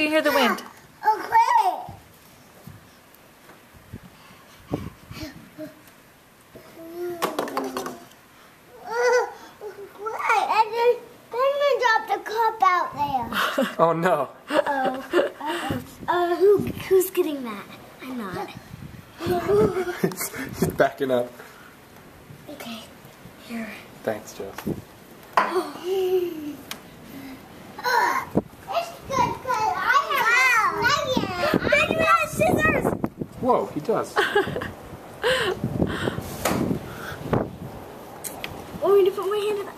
you hear the wind? Okay. And then Penguin dropped a cup out there. Oh no. Who's getting that? I'm not. He's backing up. Okay. Here. Thanks, Jess. It's good because I have Benjamin has scissors. Whoa, he does. Want me to put my hand in that?